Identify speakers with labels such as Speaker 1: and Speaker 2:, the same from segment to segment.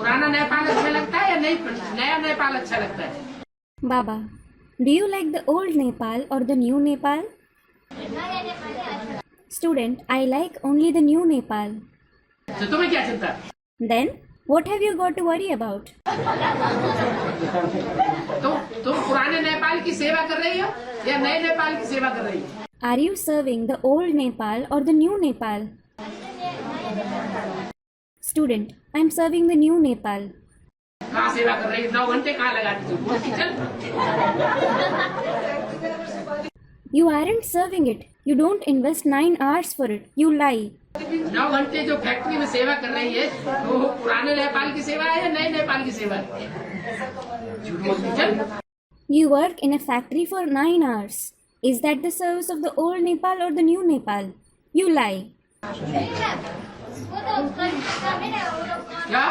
Speaker 1: पुराना नेपाल अच्छा लगता है या नया नेपाल अच्छा लगता है?
Speaker 2: Baba, do you like the old Nepal or the new Nepal? Student, I like only the new Nepal.
Speaker 1: तो तुम्हें क्या चिंता?
Speaker 2: Then, what have you got to worry about?
Speaker 1: तुम पुराने नेपाल की सेवा कर रही हो या नए नेपाल की सेवा कर रही हो?
Speaker 2: Are you serving the old Nepal or the new Nepal? Student, I am serving the new Nepal.
Speaker 1: कहाँ सेवा कर रही हो? 9 घंटे कहाँ लगाती हो? चल।
Speaker 2: You aren't serving it. You don't invest 9 hours for it. You lie.
Speaker 1: 9 घंटे जो फैक्ट्री में सेवा कर रही है तो वो पुराने नेपाल की सेवा है या नए नेपाल की सेवा है? झूठ बोलती चल।
Speaker 2: You work in a factory for 9 hours. Is that the service of the old Nepal or the new Nepal? You lie.
Speaker 1: क्या?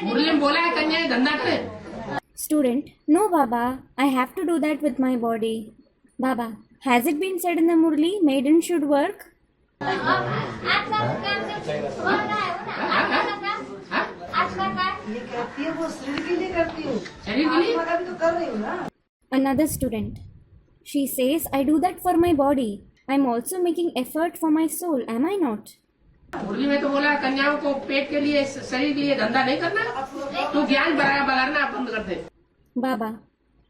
Speaker 1: मुरली में बोला है कन्या धंधा करे?
Speaker 2: Student, no Baba, I have to do that with my body. Baba, has it been said in the Murli, maiden should work? Another student, she says, I do that for my body. I'm also making effort for my soul, am I not?
Speaker 1: मुरली में तो बोला है कन्याओं को पेट के लिए शरीर के लिए धंधा नहीं करना, तू ज्ञान बगाड़ना बंद कर दे।
Speaker 2: Baba,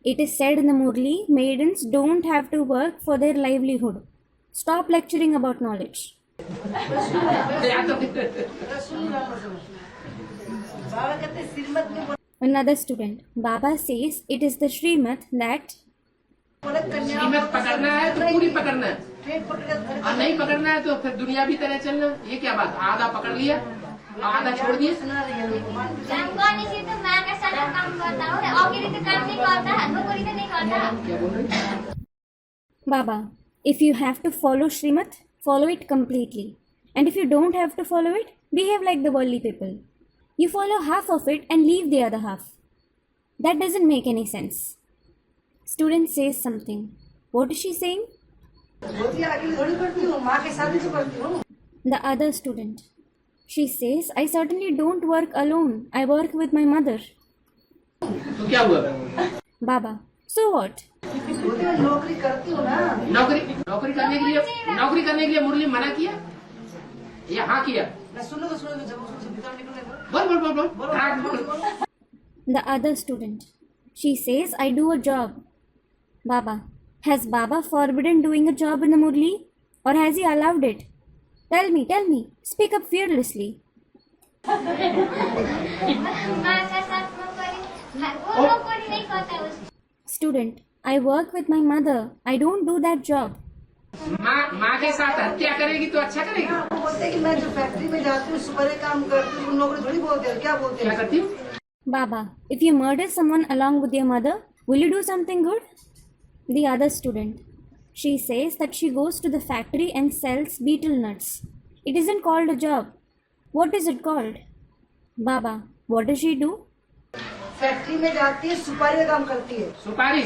Speaker 2: it is said in the Murli, maidens don't have to work for their livelihood. Stop lecturing about knowledge. Another student, Baba says it is the Srimad that
Speaker 1: श्रीमत पकड़ना है तो पूरी पकड़ना है और नहीं पकड़ना है तो फिर दुनिया भी तरह चलना। ये क्या बात? आधा पकड़ लिया आधा छोड़ दिया।
Speaker 2: Baba, if you have to follow Srimad, follow it completely. And if you don't have to follow it, behave like the worldly people. You follow half of it and leave the other half. That doesn't make any sense. Student says something. What is she saying? The other student. She says, I certainly don't work alone. I work with my mother.
Speaker 1: तो क्या हुआ?
Speaker 2: Baba, so what?
Speaker 1: नौकरी करने के लिए मुरली मना किया या हाँ किया? बोल।
Speaker 2: The other student. She says, I do a job. Baba, has Baba forbidden doing a job in the Murli? Or has he allowed it? Tell me, speak up fearlessly. Student, I work with my mother. I don't do that job.
Speaker 1: माँ के साथ हत्या करेगी तो अच्छा करेगी?
Speaker 3: बोलते कि मैं जो फैक्ट्री में जाती हूँ सुबह काम करती हूँ नौकरी थोड़ी बोलते हैं क्या बोलते हैं?
Speaker 1: क्या करती हूँ?
Speaker 2: Baba, if you murder someone along with your mother, will you do something good? The other student. She says that she goes to the factory and sells betel nuts. It isn't called a job. What is it called? Baba, what does she do?
Speaker 3: Factory में जाती है सुपारी का काम करती है।
Speaker 1: सुपारी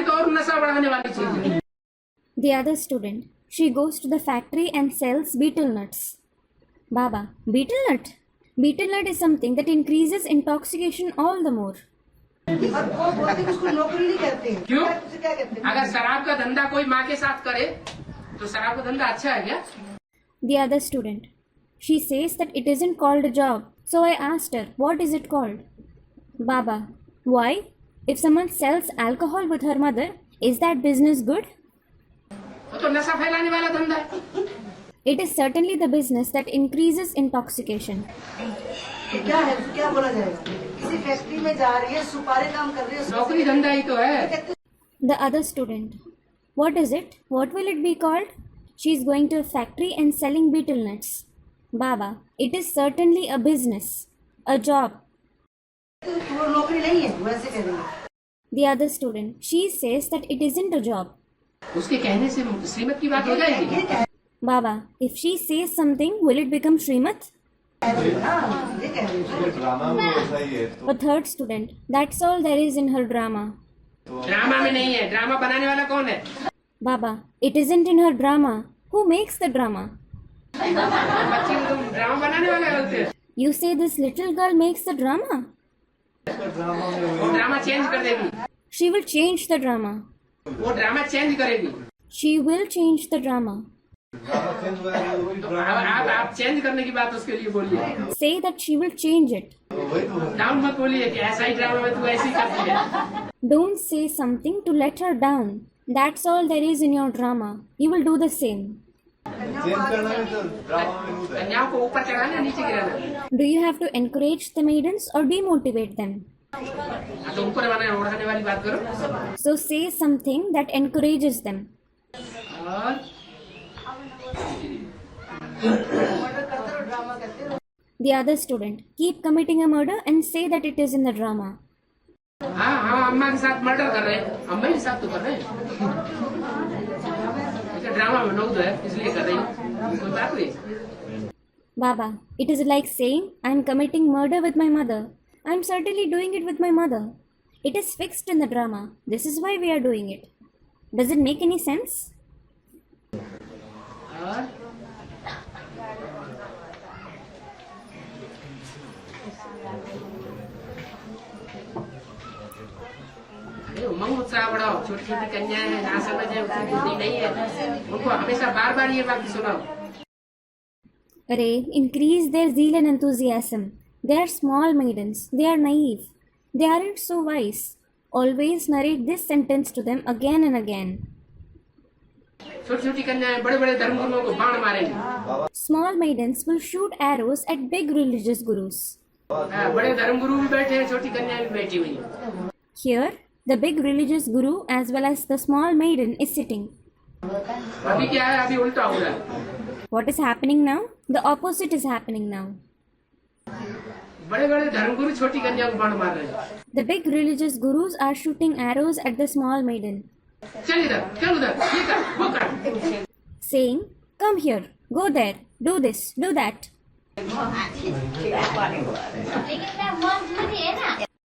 Speaker 1: तो और नशा बढ़ाने वाली चीज है।
Speaker 2: The other student. She goes to the factory and sells betel nuts. Baba, betel nut? Betel nut is something that increases intoxication all the more.
Speaker 3: उसको नौकरी नहीं कहते हैं।
Speaker 1: क्यों?
Speaker 3: क्या कहते हैं?
Speaker 1: अगर शराब का धंधा कोई माँ के साथ करे तो शराब का धंधा अच्छा है क्या?
Speaker 2: The other student. She says that it isn't called a job. So I asked her, what is it called? Baba, why? If someone sells alcohol with her mother, is that business good?
Speaker 1: वो तो नशा फैलाने वाला धंधा है।
Speaker 2: It is certainly the business that increases intoxication.
Speaker 3: क्या है? क्या बोला जाएगा? किसी फैक्ट्री में जा रही है सुपारी काम कर रही है।
Speaker 1: नौकरी धंधा ही तो है।
Speaker 2: The other student. What is it? What will it be called? She is going to a factory and selling betel nuts. Baba, it is certainly a business, a job.
Speaker 3: वो नौकरी नहीं है वैसे कह रही है।
Speaker 2: The other student. She says that it isn't a job.
Speaker 1: उसके कहने से श्रीमत की बात हो जाएगी।
Speaker 2: Baba, if she says something, will it become Srimad? A third student. That's all there is in her drama.
Speaker 1: Drama में नहीं है। ड्रामा बनाने वाला कौन है?
Speaker 2: Baba, it isn't in her drama. Who makes the drama?
Speaker 1: बच्चे को तुम ड्रामा बनाने वाले बोलते हैं।
Speaker 2: You say this little girl makes the drama?
Speaker 1: वो ड्रामा चेंज कर देगी,
Speaker 2: She will change the drama.
Speaker 1: वो ड्रामा चेंज करेगी।
Speaker 2: She will change the drama.
Speaker 1: तो आप चेंज करने की बात उसके लिए बोलिए,
Speaker 2: Say that she will change it.
Speaker 1: Down मत बोलिए कि ऐसा ही ड्रामा में तू ऐसी करती है।
Speaker 2: Don't say something to let her down. That's all there is in your drama. You will do the same.
Speaker 1: कन्याओं को ऊपर चढ़ाना, नीचे गिराना।
Speaker 2: Do you have to encourage the maidens or demotivate them?
Speaker 1: तो ऊपर उड़ाने वाली बात करो।
Speaker 2: So say something that encourages them.
Speaker 1: और
Speaker 3: मर्डर करते रहो, ड्रामा करते रहो।
Speaker 2: The other student, keep committing a murder and say that it is in the drama.
Speaker 1: हाँ हाँ, अम्मा के साथ मर्डर कर रहे हैं, अम्मा के साथ तो कर रहे हैं, ड्रामा में नौकरी है इसलिए कर रही हूँ, कोई बात नहीं।
Speaker 2: Baba, it is like saying, I am committing murder with my mother. I am certainly doing it with my mother. It is fixed in the drama. This is why we are doing it. Does it make any sense?
Speaker 1: और उमंग उत्साह बढ़ाओ, छोटी छोटी कन्याएं हैं, ना समझे, उतनी बुद्धि नहीं है, उनको हमेशा बार बार ये बात सुनाओ।
Speaker 2: Array, increase their zeal and enthusiasm. They are small maidens. They are naive. They aren't so wise. Always narrate this sentence to them again and again.
Speaker 1: छोटी छोटी कन्याएं बड़े बड़े धर्मगुरुओं को बाण मारेंगे।
Speaker 2: Small maidens will shoot arrows at big religious gurus.
Speaker 1: बड़े धर्मगुरु भी बैठे हैं, छोटी कन्याएं भी बैठी हुई हैं।
Speaker 2: Here, the big religious guru as well as the small maiden is sitting.
Speaker 1: अभी क्या है, अभी उल्टा हो रहा है।
Speaker 2: What is happening now? The opposite is happening now.
Speaker 1: बड़े बड़े धर्मगुरु छोटी कन्या को बाण मार रहे हैं।
Speaker 2: The big religious gurus are shooting arrows at the small maiden,
Speaker 1: चल इधर, चल उधर, ये कर, वो कर।
Speaker 2: saying, Come here, go there, do this, do that.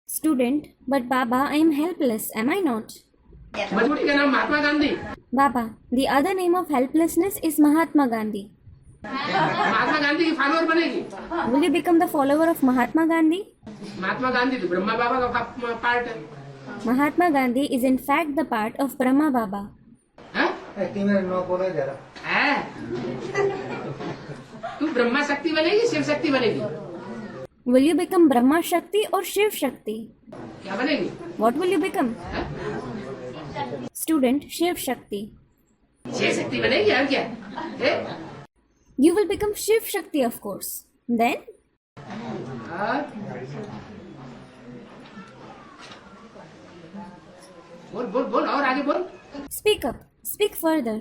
Speaker 2: Student, but Baba, I am helpless, am I not?
Speaker 1: मजबूरी का नाम Mahatma Gandhi.
Speaker 2: Baba, the other name of helplessness is Mahatma Gandhi.
Speaker 1: Mahatma Gandhi की फॉलोअर बनेगी।
Speaker 2: Will you become the follower of Mahatma Gandhi?
Speaker 1: Mahatma Gandhi तो ब्रह्मा बाबा का part है।
Speaker 2: Mahatma Gandhi is in fact the part of Brahma Baba.
Speaker 1: हैं? तू ब्रह्मा शक्ति बनेगी, शिव शक्ति बनेगी?
Speaker 2: Will you become Brahma Shakti or Shiv Shakti?
Speaker 1: क्या बनेगी?
Speaker 2: What will you become?
Speaker 1: हैं?
Speaker 2: Student, Shiv Shakti.
Speaker 1: Shiv Shakti बनेगी और क्या?
Speaker 2: You will become Shiv Shakti, of course. Then,
Speaker 1: और बोल बोल बोल और आगे बोल।
Speaker 2: speak up, speak further.